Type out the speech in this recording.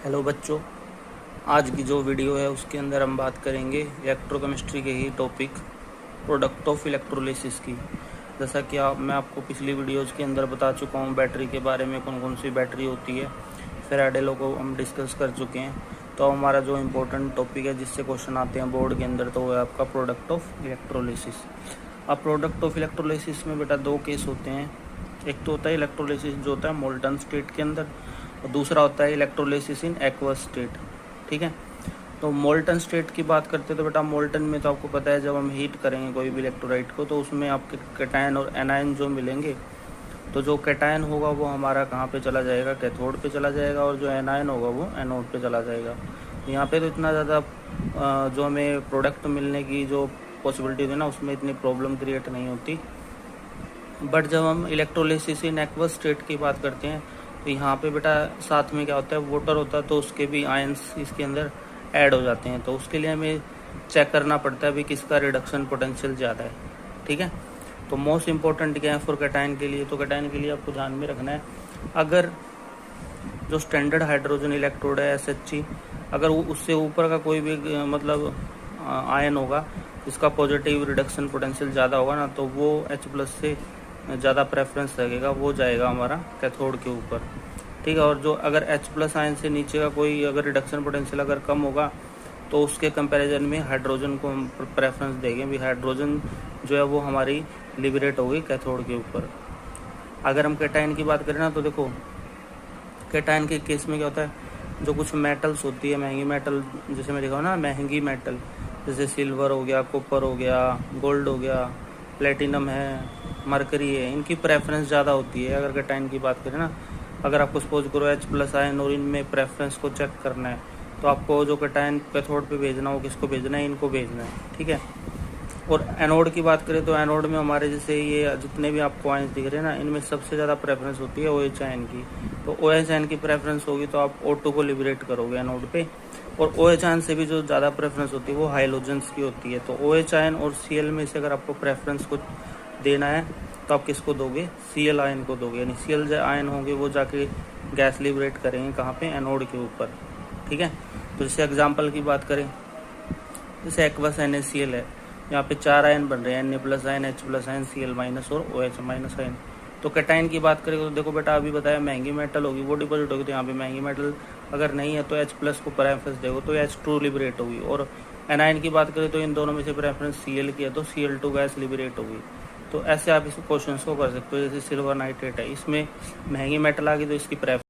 Hello बच्चों, आज की जो वीडियो है उसके अंदर हम बात करेंगे इलेक्ट्रोकेमिस्ट्री के ही टॉपिक प्रोडक्ट ऑफ इलेक्ट्रोलिसिस की। जैसा कि मैं आपको पिछली वीडियोज़ के अंदर बता चुका हूँ बैटरी के बारे में, कौन कौन सी बैटरी होती है। फेराडे को हम डिस्कस कर चुके हैं। तो हमारा जो इम्पोर्टेंट टॉपिक है जिससे क्वेश्चन आते हैं बोर्ड के अंदर, तो वो है आपका प्रोडक्ट ऑफ इलेक्ट्रोलिसिस। अब प्रोडक्ट ऑफ इलेक्ट्रोलिसिस में बेटा दो केस होते हैं। एक तो होता है इलेक्ट्रोलिसिस जो होता है मोल्टन स्टेट के अंदर, और दूसरा होता है इलेक्ट्रोलिसिस इन एक्वस स्टेट। ठीक है, तो मोल्टन स्टेट की बात करते हैं तो बेटा मोल्टन में तो आपको पता है जब हम हीट करेंगे कोई भी इलेक्ट्रोलाइट को तो उसमें आपके कैटायन और एनायन जो मिलेंगे, तो जो कैटायन होगा वो हमारा कहाँ पे चला जाएगा, कैथोड पे चला जाएगा, और जो एनायन होगा वो एनोड पे चला जाएगा। यहाँ पे तो इतना ज़्यादा जो हमें प्रोडक्ट मिलने की जो पॉसिबिलिटी है ना, उसमें इतनी प्रॉब्लम क्रिएट नहीं होती। बट जब हम इलेक्ट्रोलिसिस इन एक्वस स्टेट की बात करते हैं तो यहाँ पे बेटा साथ में क्या होता है, वाटर होता है, तो उसके भी आयंस इसके अंदर ऐड हो जाते हैं। तो उसके लिए हमें चेक करना पड़ता है भी किसका रिडक्शन पोटेंशियल ज़्यादा है। ठीक है, तो मोस्ट इम्पोर्टेंट क्या है फॉर कैटायन के लिए, तो कैटायन के लिए आपको ध्यान में रखना है, अगर जो स्टैंडर्ड हाइड्रोजन इलेक्ट्रोड है SHG, अगर उससे ऊपर का कोई भी मतलब आयन होगा जिसका पॉजिटिव रिडक्शन पोटेंशियल ज़्यादा होगा ना, तो वो H+ से ज़्यादा प्रेफरेंस लगेगा, वो जाएगा हमारा कैथोड के ऊपर। ठीक है, और जो अगर H+ आयन से नीचे का कोई अगर रिडक्शन पोटेंशियल अगर कम होगा तो उसके कंपैरिजन में हाइड्रोजन को हम प्रेफरेंस देंगे भी, हाइड्रोजन जो है वो हमारी लिबरेट होगी कैथोड के ऊपर। अगर हम कैटायन की बात करें ना, तो देखो कैटायन के केस में क्या होता है, जो कुछ मेटल्स होती है महंगी मेटल, जैसे मैं दिखाऊँ ना महंगी मेटल, जैसे सिल्वर हो गया, कॉपर हो गया, गोल्ड हो गया, प्लेटिनम है, मरकरी है, इनकी प्रेफरेंस ज़्यादा होती है। अगर कैटायन की बात करें ना, अगर आपको सपोज करो H+ आयन और इनमें प्रेफरेंस को चेक करना है, तो आपको जो कैटायन कैथोड पे भेजना हो, किसको भेजना है, इनको भेजना है। ठीक है, और एनोड की बात करें तो एनोड में हमारे जैसे ये जितने भी आपको आयन दिख रहे हैं ना, इनमें सबसे ज़्यादा प्रेफरेंस होती है OH आयन की। तो OH आयन की प्रेफरेंस होगी तो आप O2 को लिबरेट करोगे एनोड पे, और OH आयन से भी जो ज़्यादा प्रेफरेंस होती है वो हाइलोजेंस की होती है। तो OH आयन और Cl में से अगर आपको प्रेफरेंस को देना है तो आप किसको दोगे, Cl आयन को दोगे, यानी Cl आयन होंगे वो जाके गैस लिबरेट करेंगे कहाँ पे, एनोड के ऊपर। ठीक है, तो जैसे एग्जांपल की बात करें, जैसे एक्वस NaCl है, यहाँ पे 4 आयन बन रहे हैं, Na+ ion, H+ ion, Cl- और OH- आयन। तो कैटायन की बात करें तो देखो बेटा अभी बताया महंगी मेटल होगी वो डिपॉजिट होगी, तो यहाँ पे महंगी मेटल अगर नहीं है तो H+ को प्रेफरेंस देगा तो H2 लिबरेट होगी। और एनायन की बात करें तो इन दोनों में से प्रेफरेंस Cl की है तो Cl2 गैस लिबरेट होगी। तो ऐसे आप इस क्वेश्चन को कर सकते हो। जैसे सिल्वर नाइट्रेट है, इसमें महंगी मेटल आ गई तो इसकी